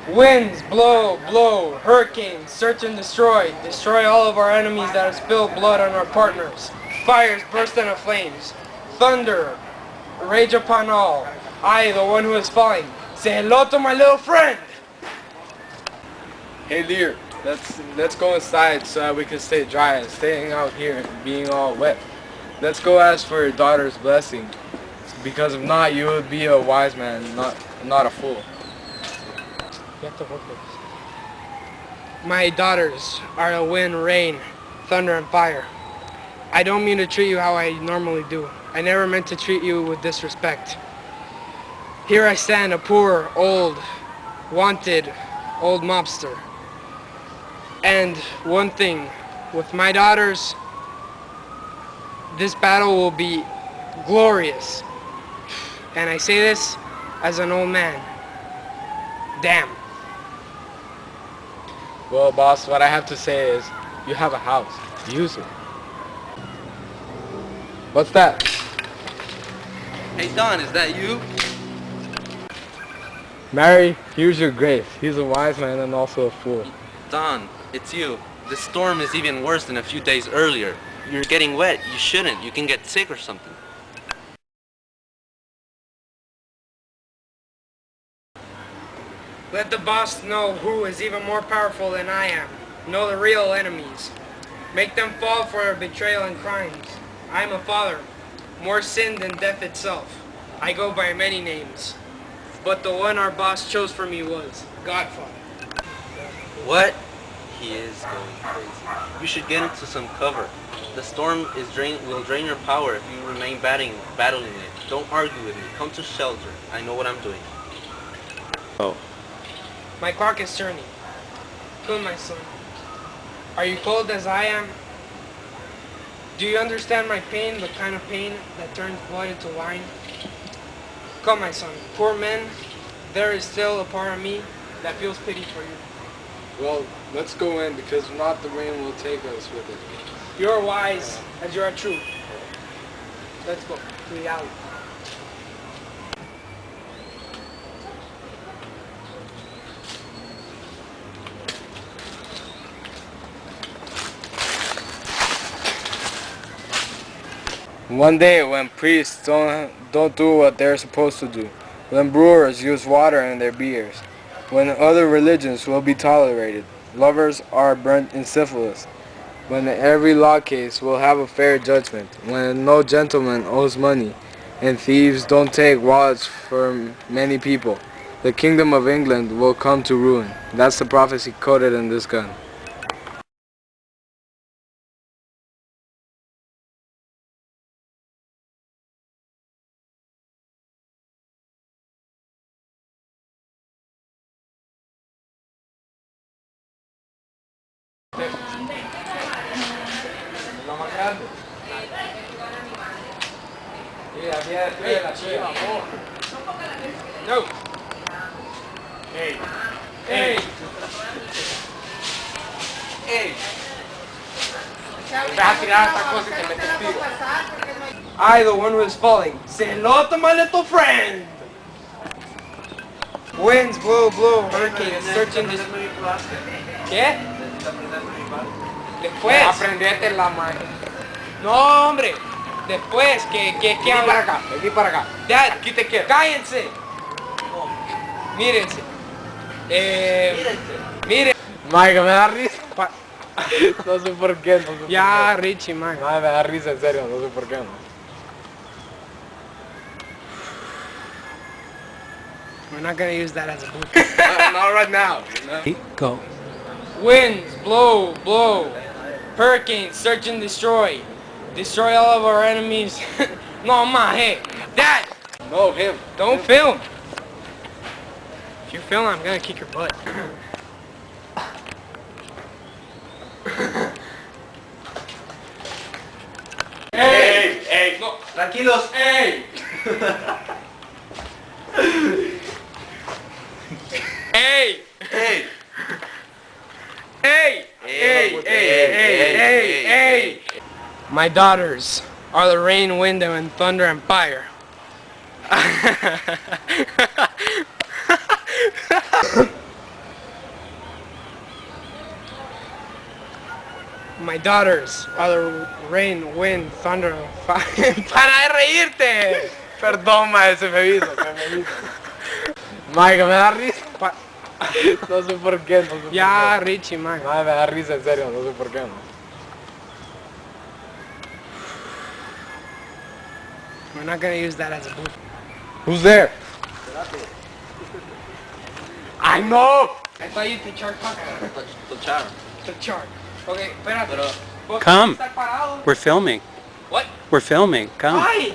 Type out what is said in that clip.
Winds blow, blow, hurricanes search and destroy. Destroy all of our enemies that have spilled blood on our partners. Fires burst into flames. Thunder, rage upon all. I, the one who is falling, say hello to my little friend. Hey Lear, let's go inside so that we can stay dry and staying out here and being all wet. Let's go ask for your daughter's blessing, because if not, you would be a wise man, not a fool. My daughters are the wind, rain, thunder, and fire. I don't mean to treat you how I normally do. I never meant to treat you with disrespect. Here I stand, a poor, old, wanted, old mobster. And one thing, with my daughters, this battle will be glorious. And I say this as an old man. Damn. Well, boss, what I have to say is, you have a house. Use it. What's that? Hey Don, is that you? Mary, here's your grace. He's a wise man and also a fool. Don, it's you. The storm is even worse than a few days earlier. You're getting wet. You shouldn't. You can get sick or something. Let the boss know who is even more powerful than I am. Know the real enemies. Make them fall for their betrayal and crimes. I am a father, more sin than death itself. I go by many names, but the one our boss chose for me was Godfather. What? He is going crazy. You should get into some cover. The storm will drain your power if you remain battling it. Don't argue with me. Come to shelter. I know what I'm doing. Oh. My clock is turning. Come, my son. Are you cold as I am? Do you understand my pain, the kind of pain that turns blood into wine? Come, my son. Poor men, there is still a part of me that feels pity for you. Well, let's go in, because if not, the rain will take us with it. You are wise as you are true. Let's go to the alley. One day, when priests don't do what they're supposed to do, when brewers use water in their beers, when other religions will be tolerated, lovers are burnt in syphilis, when every law case will have a fair judgment, when no gentleman owes money, and thieves don't take wallets from many people, the kingdom of England will come to ruin. That's the prophecy coded in this gun. Lo más grande. No. Hey. Hey. Hey. Vas a tirar esta cosa y te metes tiro. I, the one who is falling, say hello to my little friend. Winds blow, blow, hurricanes search and destroy. ¿Qué? Después. Aprendete la mano. No, hombre. Después, que Vení para acá, vení para acá. Dad, Aquí te quiero. cállense. Mírense. Miren. Mike, me da risa. No sé por qué, no sé por Ya, qué. Richie, man. Madre, me da risa, en serio, no sé por qué. No. We're not gonna use that as a book. Not right now. No. Go. Winds blow, blow. Hurricanes search and destroy. Destroy all of our enemies. No, ma, hey. Dad! No, him. Don't film. If you film, I'm gonna kick your butt. Hey, hey, No. tranquilos. Hey! Hey! Hey. Hey! Hey! Hey! My daughters are the rain, wind, and thunder and fire. My daughters are the rain, wind, thunder, fire. ¡Para de reírte! Perdón, mae, se me vino. Mae, que me da risa. Pa- No sé por qué, no sé por Ya, Richie, man. qué. Mae, me da risa, en serio, no sé por qué. No. We're not gonna use that as a booth. Who's there? I know! I thought you could chart The chart. the chart. Okay, espérate. Pero ¿Vos Come. estar parado? We're filming. What? We're filming. Come. Why?